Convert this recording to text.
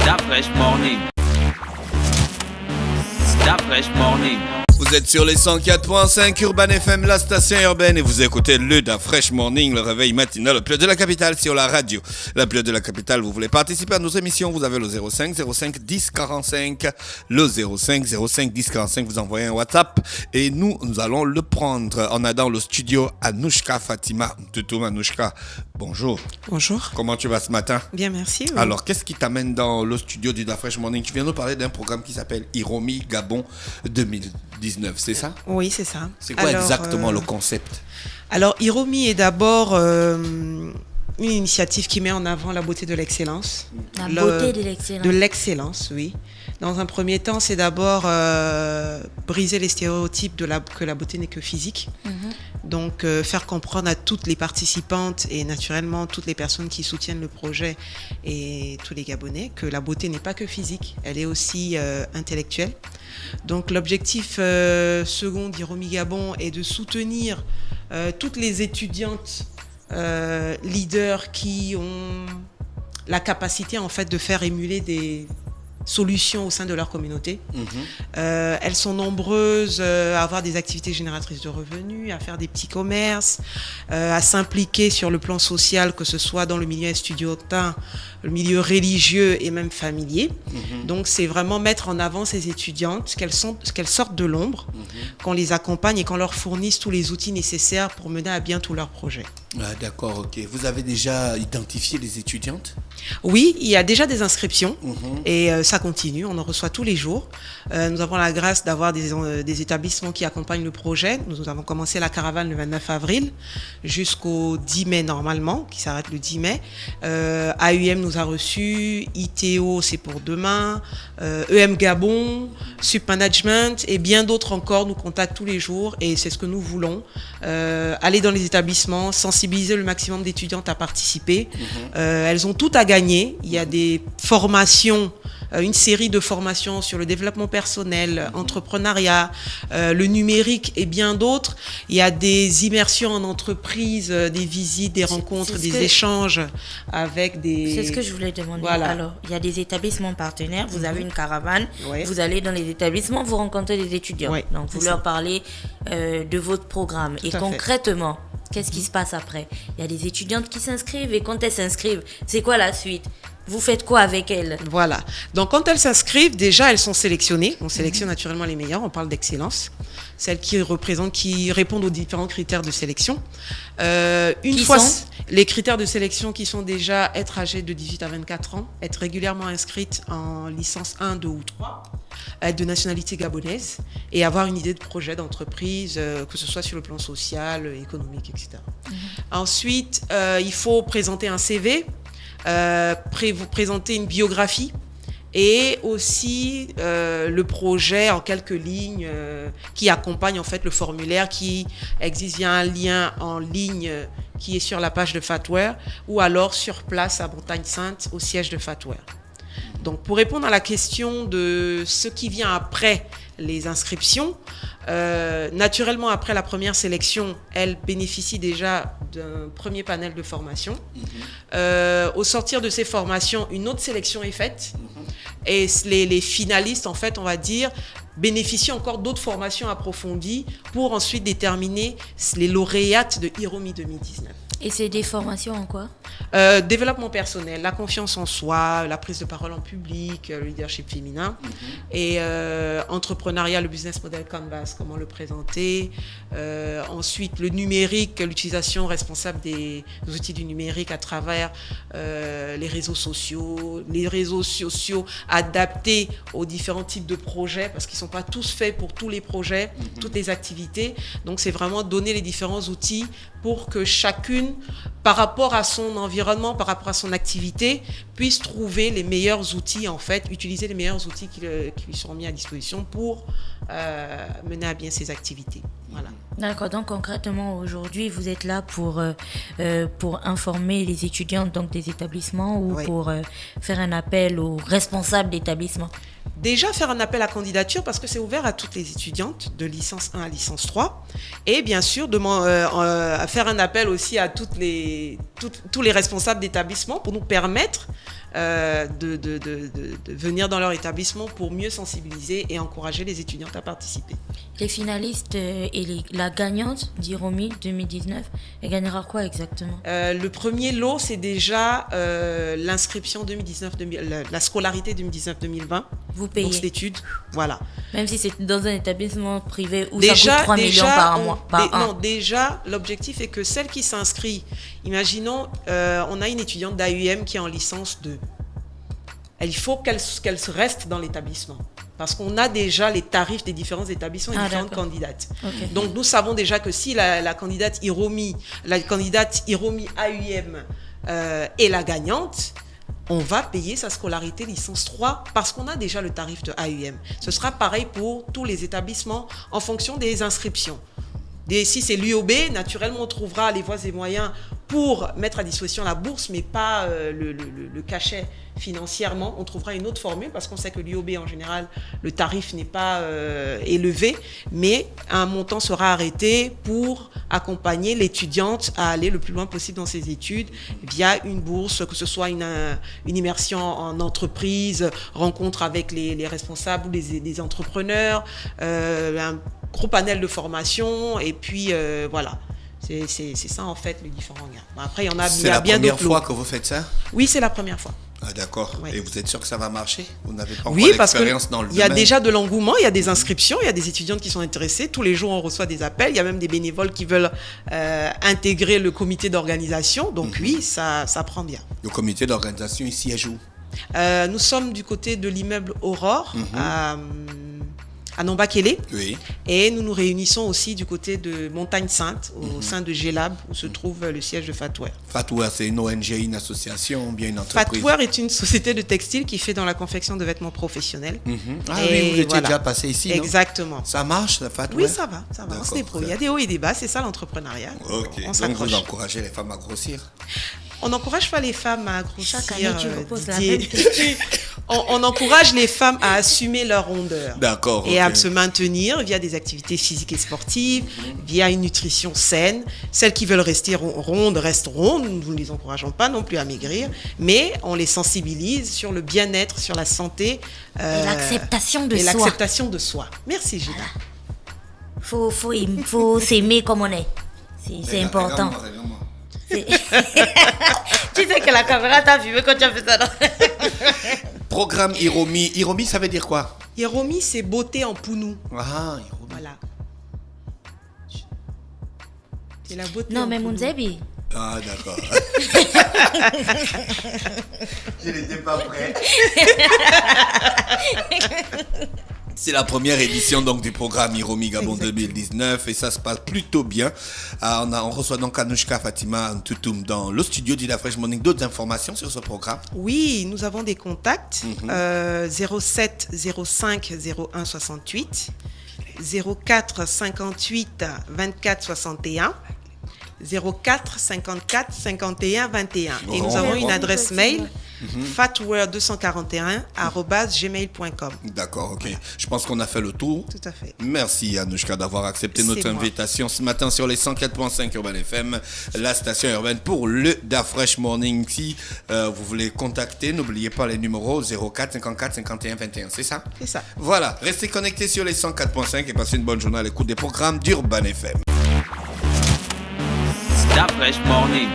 Da Fresh Morning. Da Fresh Morning. Vous êtes sur les 104.5 Urban FM, la station urbaine, et vous écoutez le Da Fresh Morning, le réveil matinal, le plus de la capitale sur la radio. La plus de la capitale, vous voulez participer à nos émissions, vous avez le 05 05 10 45, le 05 05 10 45, vous envoyez un WhatsApp et nous allons le prendre. On a dans le studio Anouchka Fatima. Tutum Anouchka, bonjour. Bonjour. Comment tu vas ce matin? Bien, merci. Oui. Alors, qu'est-ce qui t'amène dans le studio du Da Fresh Morning? Tu viens nous parler d'un programme qui s'appelle Iromi Gabon 2019, c'est ça? Oui, c'est ça. C'est quoi exactement le concept? Alors, Iromi est d'abord une initiative qui met en avant la beauté de l'excellence. La beauté de l'excellence. De l'excellence, oui. Dans un premier temps, c'est d'abord briser les stéréotypes que la beauté n'est que physique. Donc, faire comprendre à toutes les participantes et naturellement toutes les personnes qui soutiennent le projet et tous les Gabonais que la beauté n'est pas que physique, elle est aussi intellectuelle. Donc, l'objectif second d'Iromi Gabon est de soutenir toutes les étudiantes leaders qui ont la capacité en fait de faire émuler des solutions au sein de leur communauté. Elles sont nombreuses à avoir des activités génératrices de revenus, à faire des petits commerces, à s'impliquer sur le plan social, que ce soit dans le milieu estudiantin, le milieu religieux et même familier. Donc c'est vraiment mettre en avant ces étudiantes, qu'elles sortent de l'ombre, qu'on les accompagne et qu'on leur fournisse tous les outils nécessaires pour mener à bien tous leurs projets. Ah, d'accord, ok. Vous avez déjà identifié les étudiantes? Oui, il y a déjà des inscriptions et ça continue, on en reçoit tous les jours. Nous avons la grâce d'avoir des établissements qui accompagnent le projet. Nous avons commencé la caravane le 29 avril jusqu'au 10 mai normalement, qui s'arrête le 10 mai. AUM nous a reçus, ITO c'est pour demain, EM Gabon, Submanagement et bien d'autres encore nous contactent tous les jours et c'est ce que nous voulons. Aller dans les établissements, sensibiliser le maximum d'étudiantes à participer. Elles ont tout à gagner. Il y a des formations, une série de formations sur le développement personnel, entrepreneuriat, le numérique et bien d'autres. Il y a des immersions en entreprise, des visites, des rencontres, des échanges avec des... C'est ce que je voulais demander. Voilà. Alors, il y a des établissements partenaires, vous avez une caravane, Ouais. vous allez dans les établissements, vous rencontrez des étudiants. Ouais, Donc, vous c'est leur ça. parlez de votre programme. Tout Et à fait. concrètement, qu'est-ce qui se passe après? Il y a des étudiantes qui s'inscrivent et quand elles s'inscrivent, c'est quoi la suite? Vous faites quoi avec elles? Voilà. Donc, quand elles s'inscrivent, déjà, elles sont sélectionnées. On sélectionne naturellement les meilleures. On parle d'excellence. Celles qui répondent aux différents critères de sélection. Qui sont les critères de sélection qui sont déjà être âgées de 18 à 24 ans, être régulièrement inscrite en licence 1, 2 ou 3, être de nationalité gabonaise et avoir une idée de projet d'entreprise, que ce soit sur le plan social, économique, etc. Ensuite, il faut présenter un CV, vous présenter une biographie et aussi le projet en quelques lignes qui accompagne en fait le formulaire qui existe via un lien en ligne qui est sur la page de Fatware ou alors sur place à Montagne-Sainte au siège de Fatware. Donc pour répondre à la question de ce qui vient après les inscriptions, naturellement après la première sélection, elle bénéficie déjà d'un premier panel de formation. Au sortir de ces formations, une autre sélection est faite et les finalistes, en fait, on va dire, bénéficient encore d'autres formations approfondies pour ensuite déterminer les lauréates de Iromi 2019. Et c'est des formations en quoi? Développement personnel, la confiance en soi, la prise de parole en public, le leadership féminin et entrepreneuriat, le business model canvas, comment le présenter. Ensuite, le numérique, l'utilisation responsable des outils du numérique à travers les réseaux sociaux adaptés aux différents types de projets parce qu'ils ne sont pas tous faits pour tous les projets, toutes les activités. Donc, c'est vraiment donner les différents outils pour que chacune, par rapport à son environnement, par rapport à son activité, puisse trouver les meilleurs outils, en fait, utiliser les meilleurs outils qui lui seront mis à disposition pour mener à bien ses activités. Voilà. D'accord, donc concrètement aujourd'hui vous êtes là pour informer les étudiants donc des établissements ou Oui. pour faire un appel aux responsables d'établissements? Déjà faire un appel à candidature parce que c'est ouvert à toutes les étudiantes de licence 1 à licence 3 et bien sûr faire un appel aussi à tous les responsables d'établissement pour nous permettre de venir dans leur établissement pour mieux sensibiliser et encourager les étudiantes à participer. Les finalistes et la gagnante d'Iromi 2019, elle gagnera quoi exactement? Le premier lot, c'est déjà l'inscription 2019, la scolarité 2019-2020. Vous payez. Bourse d'études, voilà. Même si c'est dans un établissement privé où déjà, ça coûte 3 millions par mois. Non, déjà, l'objectif est que celle qui s'inscrit, imaginons, on a une étudiante d'AUM qui est en licence 2. Il faut qu'elle reste dans l'établissement. Parce qu'on a déjà les tarifs des différents établissements et différentes candidates. Okay. Donc, nous savons déjà que si la candidate Iromi AUM est la gagnante, on va payer sa scolarité licence 3 parce qu'on a déjà le tarif de AUM. Ce sera pareil pour tous les établissements en fonction des inscriptions. Si c'est l'UOB, naturellement, on trouvera les voies et moyens pour mettre à disposition la bourse, mais pas le cachet financièrement. On trouvera une autre formule parce qu'on sait que l'UOB, en général, le tarif n'est pas élevé, mais un montant sera arrêté pour accompagner l'étudiante à aller le plus loin possible dans ses études via une bourse, que ce soit une immersion en entreprise, rencontre avec les responsables ou les entrepreneurs, un gros panel de formation et puis voilà. C'est ça en fait les différents gains. Bon, après il y en a, c'est la première fois que vous faites ça? Oui, c'est la première fois. Ah d'accord. Ouais. Et vous êtes sûr que ça va marcher? Vous n'avez pas encore l'expérience dans le domaine? Il y a déjà de l'engouement, il y a des inscriptions, il y a des étudiantes qui sont intéressées. Tous les jours on reçoit des appels. Il y a même des bénévoles qui veulent intégrer le comité d'organisation. Donc oui, ça prend bien. Le comité d'organisation il siège où? Nous sommes du côté de l'immeuble Aurore à Nambakele. Oui. Et nous nous réunissons aussi du côté de Montagne Sainte, au sein de GELAB, où se trouve le siège de Fatware. Fatware, c'est une ONG, une association, bien une entreprise? Fatware est une société de textile qui fait dans la confection de vêtements professionnels. Ah et oui, vous étiez déjà passé ici, non? Exactement. Ça marche, la Fatware? Oui, ça va. On se débrouille. Il y a des hauts et des bas, c'est ça l'entrepreneuriat. Ok, donc vous encouragez les femmes à grossir? On n'encourage pas les femmes à grossir. Chaque année, tu reposes la même question. On encourage les femmes à assumer leur rondeur. D'accord. Et à se maintenir via des activités physiques et sportives, via une nutrition saine. Celles qui veulent rester rondes restent rondes. Nous ne les encourageons pas non plus à maigrir, mais on les sensibilise sur le bien-être, sur la santé. Et l'acceptation de soi. Et l'acceptation de soi. Merci, Gina. Faut s'aimer comme on est. C'est important. Regarde-moi. Tu sais que la caméra t'a filmé quand tu as fait ça, non? Programme Iromi. Iromi, ça veut dire quoi? Iromi, c'est beauté en pounou. Ah, Iromi. Voilà. C'est la beauté non, en mais pounou. Mounzebi. Ah, d'accord. Je n'étais pas prêt. C'est la première édition donc du programme Iromi Gabon 2019 et ça se passe plutôt bien. On reçoit donc Anouchka Fatima Ntoutoum dans le studio d'Ila Fresh Morning. D'autres informations sur ce programme? Oui, nous avons des contacts 07 05 01 68, 04 58 24 61, 04 54 51 21. Et nous avons une adresse mail fatware241@gmail.com. D'accord, ok. Je pense qu'on a fait le tour. Tout à fait. Merci Anouchka d'avoir accepté notre invitation ce matin sur les 104.5 Urban FM, la station urbaine pour le Da Fresh Morning. Si vous voulez contacter, n'oubliez pas les numéros 04 54 51 21, c'est ça? C'est ça. Voilà, restez connectés sur les 104.5 et passez une bonne journée à l'écoute des programmes d'Urban FM. Da Fresh Morning.